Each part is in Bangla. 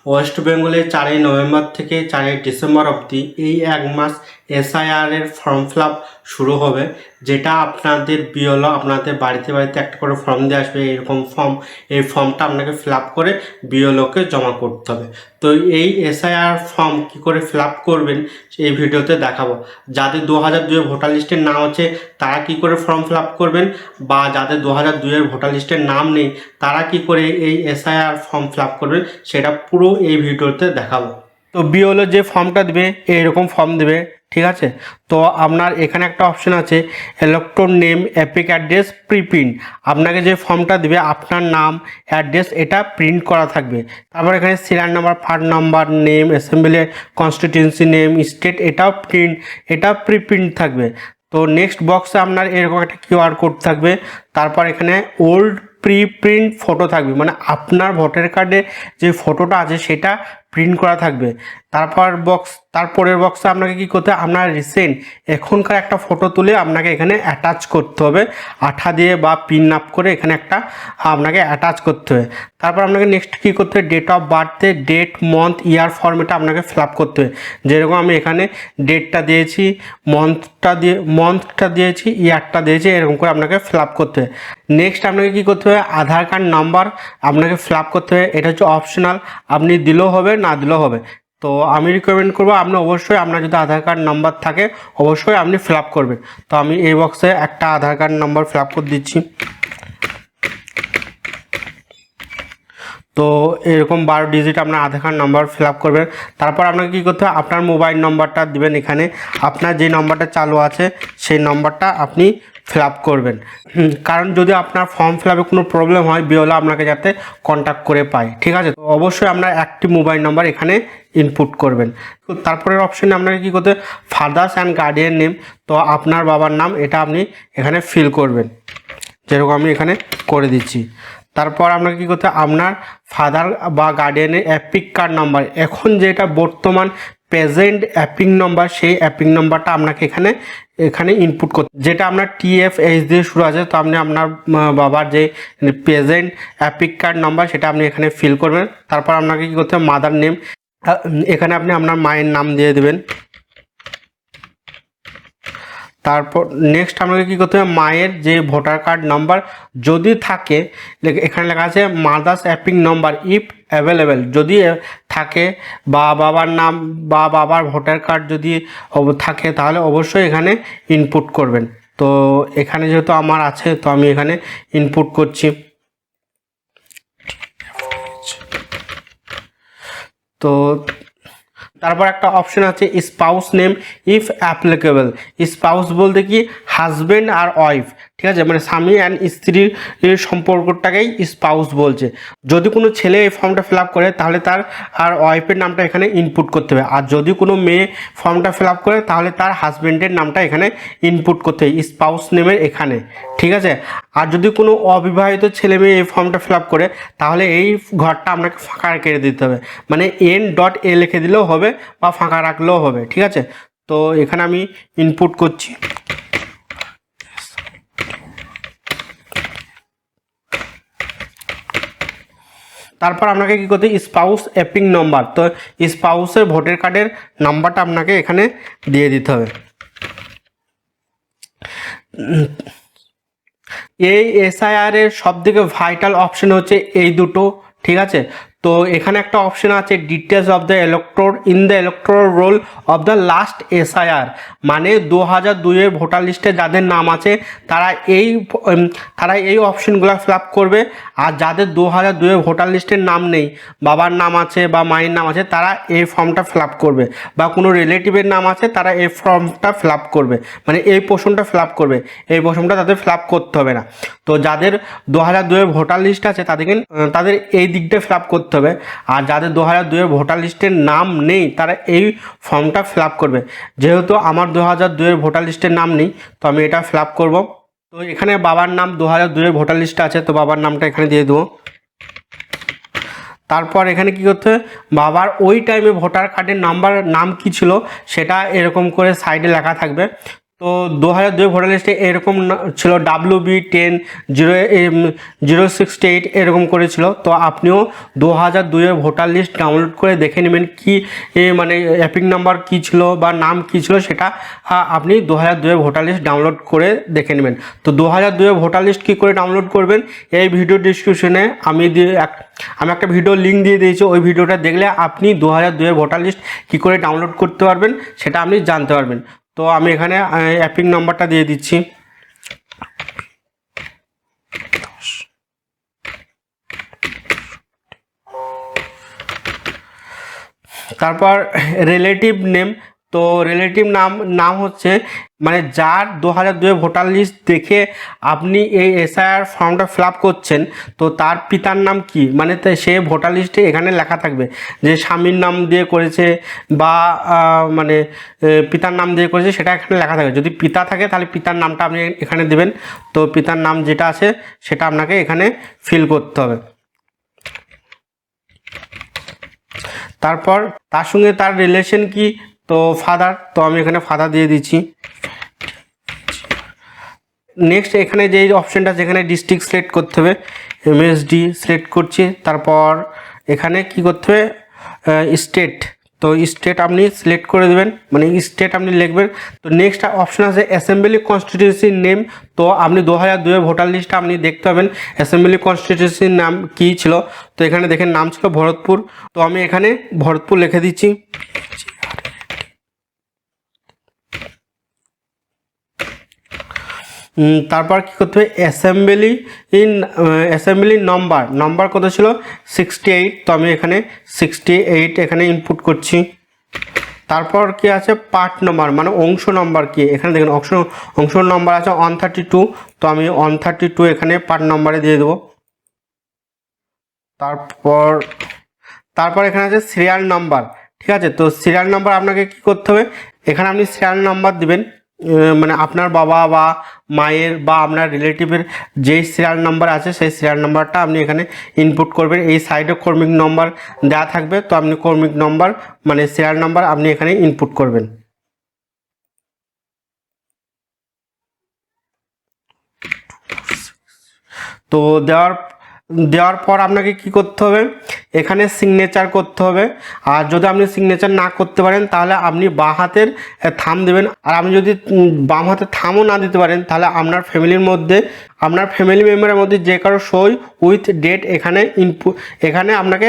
ওয়েস্ট বেঙ্গলে 4ই নভেম্বর থেকে 4ই ডিসেম্বর অবধি এই এক মাস এসআইআরের ফর্ম ফিল আপ শুরু হবে, যেটা আপনাদের বিওলো আপনাদের বাড়িতে বাড়িতে একটা করে ফর্ম দিয়ে আসবে। এরকম ফর্ম, এই ফর্মটা আপনাকে ফিল আপ করে বিওলোকে জমা করতে হবে। তো এই এসআইআর ফর্ম কী করে ফিল আপ করবেন এই ভিডিওতে দেখাবো। যাদের 2002 ভোটার লিস্টের নাম আছে তারা কি করে ফর্ম ফিল আপ করবেন, বা যাদের 2002 ভোটার লিস্টের নাম নেই তারা কি করে এই এসআইআর ফর্ম ফিল আপ করবেন সেটা পুরো এই ভিডিওতে দেখাবো। তো বিওলো যে ফর্মটা দেবে এইরকম ফর্ম দেবে, ঠিক আছে। তো আপনার এখানে একটা অপশন আছে ইলেক্টর নেম এপিক অ্যাড্রেস প্রিপ্রিন্ট। আপনাকে যে ফর্মটা দেবে আপনার নাম অ্যাড্রেস এটা প্রিন্ট করা থাকবে। তারপর এখানে serial number, part number, name, assembly constituency name, state এটাও এটা প্রিপ্রিন্ট থাকবে। তো নেক্সট বক্সে আপনার এরকম একটা কিউআর কোড থাকবে। তারপর এখানে ওল্ড প্রিপ্রিন্ট ফটো থাকবে, মানে আপনার ভোটার কার্ডে যে ফটোটা আছে সেটা প্রিন্ট করা থাকবে। তারপরের বক্সে আপনাকে কি করতে হবে, আপনার রিসেন্ট এখনকার একটা ফটো তুলে আপনাকে এখানে অ্যাটাচ করতে হবে, আঠা দিয়ে বা পিন আপ করে এখানে একটা আপনাকে অ্যাটাচ করতে হবে। তারপর আপনাকে নেক্সট কী করতে হবে, ডেট অফ বার্থে ডেট, মান্থ, ইয়ার ফর্মেটে আপনাকে ফিল আপ করতে হবে। যেরকম আমি এখানে ডেটটা দিয়েছি, মান্থটা দিয়েছি, ইয়ারটা দিয়েছি, এরকম করে আপনাকে ফিল আপ করতে হবে। নেক্সট আপনাকে কী করতে হবে, আধার কার্ড নাম্বার আপনাকে ফিল আপ করতে হবে। এটা হচ্ছে অপশনাল, আপনি দিলেও হবে না দিলেও হবে। তো আমি রিকমেন্ড করবো আপনি অবশ্যই, আপনার যদি আধার কার্ড নাম্বার থাকে অবশ্যই আপনি ফিল আপ করবেন। তো আমি এই বক্সে একটা আধার কার্ড নাম্বার ফিল আপ করে দিচ্ছি। তো এরকম 12 ডিজিট আপনার আধার কার্ড নাম্বার ফিল আপ করবেন। তারপর আপনাকে কী করতে হবে, আপনার মোবাইল নম্বরটা দিবেন। এখানে আপনার যে নম্বরটা চালু আছে সেই নম্বরটা আপনি ফিল আপ করবেন। কারণ যদি আপনার ফর্ম ফিল আপে কোনো প্রবলেম হয় বিওলা আপনাকে যাতে কন্ট্যাক্ট করে পায়, ঠিক আছে। তো অবশ্যই আপনার একটি মোবাইল নাম্বার এখানে ইনপুট করবেন। তো তারপরের অপশানে আপনাকে কী করতে হবে, ফাদার্স অ্যান্ড গার্ডিয়ান নেম। তো আপনার বাবার নাম এটা আপনি এখানে ফিল করবেন, যেরকম আমি এখানে করে দিচ্ছি। তারপর আপনাকে কী করতে হবে, আপনার ফাদার বা গার্ডিয়ানের অ্যাপিক কার্ড নাম্বার, এখন যেটা বর্তমান প্রেজেন্ট অ্যাপিং নাম্বার, সেই অ্যাপিং নাম্বারটা আপনাকে এখানে ইনপুট করতে, যেটা আপনার TFH দিয়ে শুরু আছে। তো আপনি আপনার বাবার যে প্রেজেন্ট অ্যাপিক কার্ড নাম্বার সেটা আপনি এখানে ফিল করবেন। তারপর আপনাকে কী করতে হবে, মাদার নেম, এখানে আপনি আপনার মায়ের নাম দিয়ে দেবেন। তারপর নেক্সট আপনাকে কী করতে হবে, মায়ের যে ভোটার কার্ড নাম্বার যদি থাকে, এখানে লেখা আছে মাদার্স অ্যাপিং নাম্বার ইফ অ্যাভেলেবেল, যদি থাকে, বা বাবার নাম বা বাবার ভোটার কার্ড যদি থাকে তাহলে অবশ্যই এখানে ইনপুট করবেন। তো এখানে যেহেতু আমার আছে তো আমি এখানে ইনপুট করছি। তো তারপর একটা অপশন আছে spouse name if applicable. Spouse বলতে কি হাজব্যান্ড আর ওয়াইফ, ঠিক আছে, মানে স্বামী অ্যান্ড স্ত্রীর সম্পর্কটাকেই স্পাউস বলছে। যদি কোনো ছেলে এই ফর্মটা ফিল আপ করে তাহলে তার আর ওয়াইফের নামটা এখানে ইনপুট করতে হবে, আর যদি কোনো মেয়ে ফর্মটা ফিল আপ করে তাহলে তার হাজব্যান্ডের নামটা এখানে ইনপুট করতে হবে স্পাউস নেমের এখানে, ঠিক আছে। আর যদি কোনো অবিবাহিত ছেলে মেয়ে এই ফর্মটা ফিল আপ করে তাহলে এই ঘরটা আপনাকে ফাঁকা রেখে দিতে হবে, মানে N.A লিখে দিলেও হবে বা ফাঁকা রাখলেও হবে, ঠিক আছে। তো এখানে আমি ইনপুট করছি। তারপর আপনাকে কী করতে, স্পাউস অ্যাপিং নাম্বার, তো স্পাউসের ভোটার কার্ডের নাম্বারটা আপনাকে এখানে দিয়ে দিতে হবে। এই এসআইআর এর সবথেকে ভাইটাল অপশন হচ্ছে এই দুটো, ঠিক আছে। তো এখানে একটা অপশন আছে details of the elector in the electoral roll of the last SIR, মানে 2002 ভোটার লিস্টে যাদের নাম আছে তারা এই অপশনগুলো ফিল আপ করবে। আর যাদের 2002 ভোটার লিস্টের নাম নেই, বাবার নাম আছে বা মায়ের নাম আছে, তারা এই ফর্মটা ফিল আপ করবে, বা কোনো রিলেটিভের নাম আছে তারা এই ফর্মটা ফিল আপ করবে, মানে এই পোর্শনটা ফিল আপ করবে। এই পোর্শনটা তাদের ফিল আপ করতে হবে না। তো যাদের 2002 ভোটার লিস্ট আছে তাদের এই দিকটা ফিল আপ করতে হবে। আর যাদের 2002 ভোটার লিস্টের নাম নেই তারা এই ফর্মটা ফিল আপ করবে। যেহেতু আমার 2002 ভোটার লিস্টের নাম নেই তো আমি এটা ফিল আপ করবো। তো এখানে বাবার নাম 2002 ভোটার লিস্টে আছে, তো বাবার নামটা এখানে দিয়ে দেবো। তারপর এখানে কি করতে হবে, বাবার ওই টাইমে ভোটার কার্ডের নাম কি ছিল সেটা এরকম করে সাইডে লেখা থাকবে। তো 2002 ভোটার লিস্টে এরকম ছিল WB10-068 এরকম করেছিল। তো আপনিও 2002 ভোটার লিস্ট ডাউনলোড করে দেখে নেবেন কি মানে অ্যাপিক নাম্বার কী ছিল বা নাম কী ছিল, সেটা আপনি 2002 ভোটার লিস্ট ডাউনলোড করে দেখে নেবেন। তো 2002 ভোটার লিস্ট কী করে ডাউনলোড করবেন, এই ভিডিও ডিসক্রিপশনে আমি একটা ভিডিও লিঙ্ক দিয়ে দিয়েছি। ওই ভিডিওটা দেখলে আপনি 2002 ভোটার লিস্ট কী করে ডাউনলোড করতে পারবেন সেটা আপনি জানতে পারবেন। তো আমি এখানে অ্যাপিক নাম্বারটা দিয়ে দিচ্ছি। তারপর রিলেটিভ নেম, তো রিলেটিভ নাম হচ্ছে মানে যার 2002 ভোটার লিস্ট দেখে আপনি এই এসআইআর ফর্মটা ফিল আপ করছেন, তো তার পিতার নাম কি, মানে সে ভোটার লিস্টে এখানে লেখা থাকবে যে স্বামীর নাম দিয়ে করেছে বা মানে পিতার নাম দিয়ে করেছে, সেটা এখানে লেখা থাকবে। যদি পিতা থাকে তাহলে পিতার নামটা আপনি এখানে দেবেন। তো পিতার নাম যেটা আছে সেটা আপনাকে এখানে ফিল করতে হবে। তারপর তার সঙ্গে তার রিলেশন কি, তো ফাদার, তো আমি এখানে ফাদার দিয়ে দিচ্ছি। নেক্সট এখানে যে অপশানটা যেখানে ডিস্ট্রিক্ট সিলেক্ট করতে হবে, MSD সিলেক্ট করছি। তারপর এখানে কি করতে হবে, স্টেট, তো স্টেট আপনি সিলেক্ট করে দেবেন, মানে স্টেট আপনি লিখবেন। তো নেক্সট অপশান আছে অ্যাসেম্বলি কনস্টিটিউয়েন্সির নেম। তো আপনি 2002 ভোটার লিস্টটা আপনি দেখতে পাবেন অ্যাসেম্বলি কনস্টিটিউয়েন্সির নাম কী ছিল। তো এখানে দেখেন নাম ছিল ভরতপুর, তো আমি এখানে ভরতপুর লিখে দিচ্ছি। তারপর কী করতে হবে, অ্যাসেম্বলি নাম্বার কত ছিল, 68, তো আমি এখানে 68 এখানে ইনপুট করছি। তারপর কি আছে, পার্ট নাম্বার মানে অংশ নাম্বার কি, এখানে দেখেন অংশ নাম্বার আছে 132, তো আমি 132 এখানে পার্ট নাম্বারে দিয়ে দেবো। তারপর এখানে আছে সিরিয়াল নাম্বার, ঠিক আছে। তো সিরিয়াল নাম্বার আপনাকে কি করতে হবে, এখানে আপনি সিরিয়াল নাম্বার দিবেন, মানে আপনার বাবা বা মায়ের বা আপনার রিলেটিভের যেই সিরিয়াল নাম্বার আছে সেই সিরিয়াল নাম্বারটা আপনি এখানে ইনপুট করবেন। এই সাইডে কর্মিক নম্বর দেওয়া থাকবে, তো আপনি কর্মিক নম্বর মানে সিরিয়াল নাম্বার আপনি এখানে ইনপুট করবেন। তো দেওয়ার পর আপনাকে কি করতে হবে, এখানে সিগনেচার করতে হবে। আর যদি আপনি সিগনেচার না করতে পারেন তাহলে আপনি বাঁ হাতের থাম দেবেন। আর আপনি যদি বাম হাতের থামও না দিতে পারেন তাহলে আপনার ফ্যামিলি মেম্বারের মধ্যে যে কারো সই উইথ ডেট এখানে আপনাকে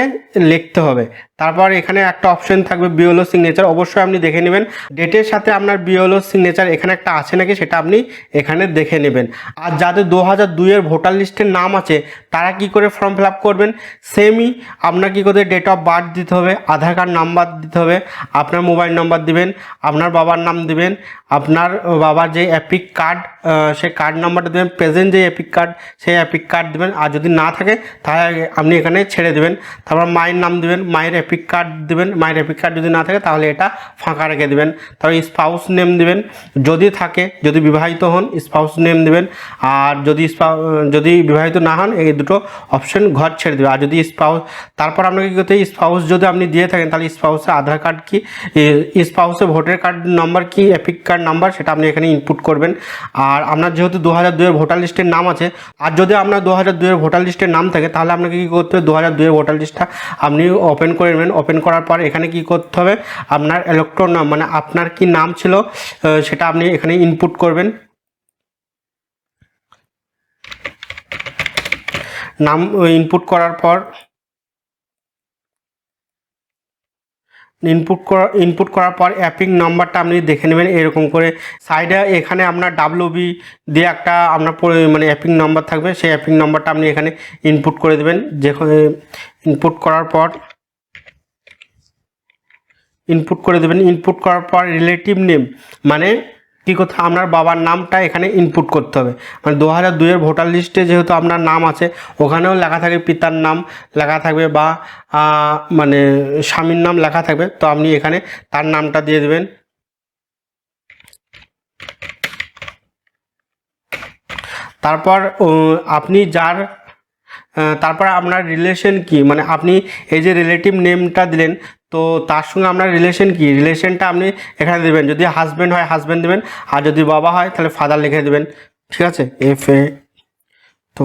লিখতে হবে। তারপর এখানে একটা অপশন থাকবে বিএলও সিগনেচার, অবশ্যই আপনি দেখে নেবেন ডেটের সাথে আপনার বিএলও সিগনেচার এখানে একটা আছে নাকি সেটা আপনি এখানে দেখে নেবেন। আর যাদের 2002 ভোটার লিস্টের নাম আছে তারা কি করে ফর্ম ফিল আপ করবেন, সেমই আপনার কী করতে ডেট অফ বার্থ দিতে হবে, আধার কার্ড নাম্বার দিতে হবে, আপনার মোবাইল নাম্বার দিবেন, আপনার বাবার নাম দিবেন, আপনার বাবার যে অ্যাপিক কার্ড সেই কার্ড নাম্বারটা দেবেন, প্রেজেন্ট যে অ্যাপিক কার্ড সেই অ্যাপিক কার্ড দেবেন। আর যদি না থাকে তাহলে আপনি এখানে ছেড়ে দেবেন। তারপর মায়ের নাম দেবেন, মায়ের অ্যাপিক কার্ড দেবেন, মায়ের অ্যাপিক কার্ড যদি না থাকে তাহলে এটা ফাঁকা রেখে দেবেন। তারপর স্পাউস নেম দেবেন, যদি থাকে, যদি বিবাহিত হন স্পাউস নেম দেবেন, আর যদি বিবাহিত না হন এই দুটো অপশন ঘর ছেড়ে দেবে। আর যদি তারপর আপনাকে কী করতে হবে, স্পাউস যদি আপনি দিয়ে থাকেন তাহলে স্পাউসের আধার কার্ড কি, স্পাউসের ভোটার কার্ড নাম্বার কি, অ্যাপিক কার্ড নাম্বার সেটা আপনি এখানে ইনপুট করবেন। আর আপনার যেহেতু 2002 ভোটার লিস্টের নাম আছে, আর যদি আপনার 2002 ভোটার লিস্টের নাম থাকে তাহলে আপনাকে কী করতে হবে, 2002 ভোটার লিস্টটা আপনি ওপেন করে নেবেন। ওপেন করার পর এখানে কি করতে হবে, আপনার ইলেকট্রন নাম মানে আপনার কি নাম ছিল সেটা আপনি এখানে ইনপুট করবেন। নাম ইনপুট করার পর অ্যাপিক নাম্বারটা আপনি দেখে নেবেন এরকম করে সাইডে এখানে আপনার WB দিয়ে একটা আপনার মানে অ্যাপিক নাম্বার থাকবে, সেই অ্যাপিক নাম্বারটা আপনি এখানে ইনপুট করে দেবেন। যেখানে ইনপুট করার পর রিলেটিভ নেম মানে কী করতে আপনার বাবার নামটা এখানে ইনপুট করতে হবে। মানে 2002 ভোটার লিস্টে যেহেতু আপনার নাম আছে ওখানেও লেখা থাকবে, পিতার নাম লেখা থাকবে বা মানে স্বামীর নাম লেখা থাকবে, তো আপনি এখানে তার নামটা দিয়ে দেবেন। তারপর আপনি তারপর আপনার রিলেশন কি, মানে আপনি এই যে রিলেটিভ নেমটা দিলেন, তো তার সঙ্গে আপনার রিলেশন কি, রিলেশনটা আপনি এখানে দেবেন। যদি হাজব্যান্ড হয় হাজব্যান্ড দেবেন, আর যদি বাবা হয় তাহলে ফাদার লিখে দেবেন, ঠিক আছে। FA। তো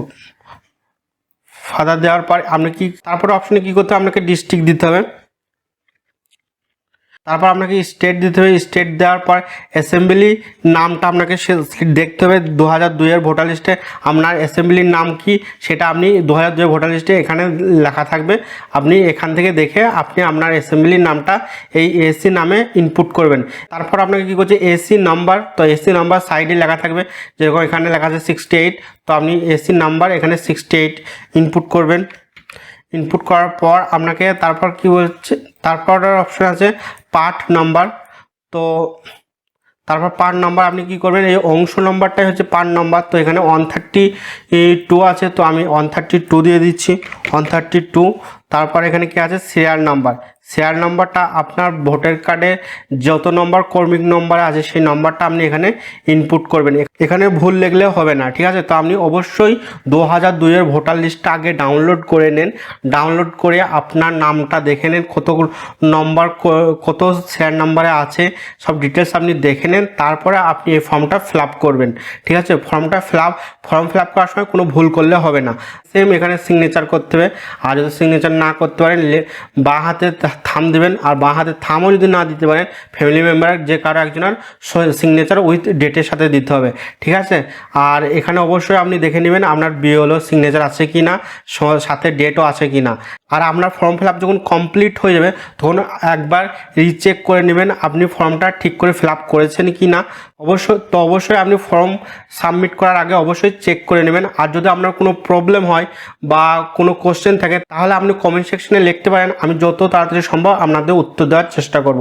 ফাদার দেওয়ার পর আপনি কি তারপর অপশনে কি করতে হবে, আপনাকে ডিস্ট্রিক্ট দিতে হবে। তারপর আপনাকে স্টেট দিতে হবে। স্টেট দেওয়ার পর অ্যাসেম্বলি নামটা আপনাকে দেখতে হবে। 2002-এর ভোটার লিস্টে আপনার অ্যাসেম্বলির নাম কি সেটা আপনি 2002-এর ভোটার লিস্টে এখানে লেখা থাকবে। আপনি এখান থেকে দেখে আপনি আপনার অ্যাসেম্বলির নামটা এই এসি নামে ইনপুট করবেন। তারপর আপনাকে কী করছে, এসি নাম্বার। তো এসি নাম্বার সাইডে লেখা থাকবে, যেরকম এখানে লেখা আছে 68। তো আপনি এসি নাম্বার এখানে 68 ইনপুট করবেন। ইনপুট করার পর আপনাকে তারপর কি বলছে, তারপর অপশন আছে পার্ট নাম্বার। তো তারপর পার্ট নাম্বার আপনি কি করবেন, এই অংশ নাম্বারটাই হচ্ছে পার্ট নাম্বার। তো এখানে 132 আছে, তো আমি 132 দিয়ে দিচ্ছি, 132। তারপর এখানে কি আছে, সিরিয়াল নাম্বার। সিরিয়াল নাম্বারটা আপনার ভোটার কার্ডে যত নম্বর কর্মিক নম্বর আছে সেই নম্বরটা আপনি এখানে ইনপুট করবেন। এখানে ভুল লিখলে হবে না, ঠিক আছে। তো আপনি অবশ্যই 2002-এর ভোটার লিস্টটা আগে ডাউনলোড করে নেন। ডাউনলোড করে আপনার নামটা দেখে নেন, কত নম্বর, কত সিরিয়াল নাম্বারে আছে, সব ডিটেলস আপনি দেখে নেন। তারপরে আপনি এই ফর্মটা ফিল আপ করবেন, ঠিক আছে। ফর্ম ফিল আপ করার সময় কোনো ভুল করলে হবে না। সেম এখানে সিগনেচার করতে হবে। আর যদি সিগনেচার না করতে পারেন বাঁ হাতে থাম দেবেন। আর বাঁ হাতে থামও যদি না দিতে পারেন, ফ্যামিলি মেম্বারের যে কারো একজনের সিগনেচার উইথ ডেটের সাথে দিতে হবে, ঠিক আছে। আর এখানে অবশ্যই আপনি দেখে নেবেন আপনার বিএলও সিগনেচার আছে কি না, সাথে ডেটও আছে কি না। আর আপনার ফর্ম ফিল আপ যখন কমপ্লিট হয়ে যাবে তখন একবার রিচেক করে নেবেন আপনি ফর্মটা ঠিক করে ফিল আপ করেছেন কি না। অবশ্যই আপনি ফর্ম সাবমিট করার আগে অবশ্যই চেক করে নেবেন। আর যদি আপনার কোনো প্রবলেম হয় বা কোনো কোশ্চেন থাকে তাহলে আপনি কমেন্ট সেকশনে লিখতে পারেন, আমি যত তাড়াতাড়ি সম্ভব আপনাদের উত্তর দেওয়ার চেষ্টা করব।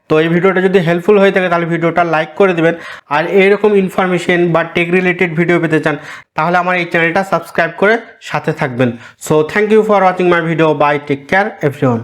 তো এই ভিডিওটা যদি হেল্পফুল হয়ে থাকে তাহলে ভিডিওটা লাইক করে দেবেন। আর এইরকম ইনফরমেশন বা টেক রিলেটেড ভিডিও পেতে চান তাহলে আমার এই চ্যানেলটা সাবস্ক্রাইব করে সাথে থাকবেন। So thank you for watching my video. Bye, take care everyone.